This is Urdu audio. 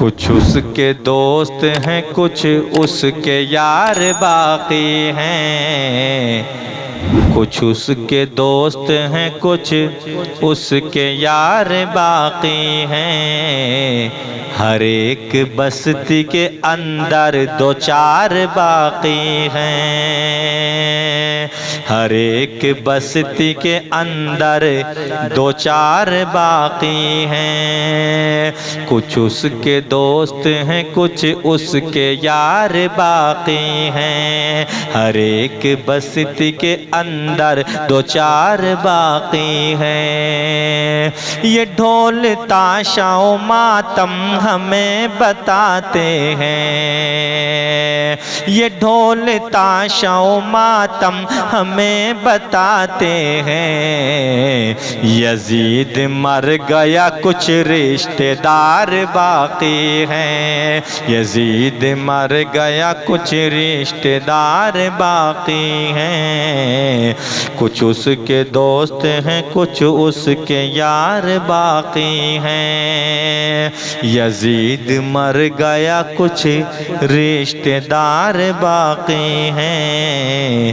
کچھ اس کے دوست ہیں، کچھ اس کے یار باقی ہیں، کچھ اس کے دوست ہیں، کچھ اس کے یار باقی ہیں، ہر ایک بستی کے اندر دو چار باقی ہیں، ہر ایک بستی کے اندر دو چار باقی ہیں، کچھ اس کے دوست ہیں، کچھ اس کے یار باقی ہیں، ہر ایک بستی کے اندر دو چار باقی ہیں۔ یہ ڈھول تاشا و ماتم ہمیں بتاتے ہیں، یہ ڈھول تاشا و ماتم ہمیں بتاتے ہیں، یزید مر گیا کچھ رشتہ دار باقی ہیں، یزید مر گیا کچھ رشتہ دار باقی ہیں، کچھ اس کے دوست ہیں، کچھ اس کے یار باقی ہیں، یزید مر گیا کچھ رشتہ دار باقی ہیں۔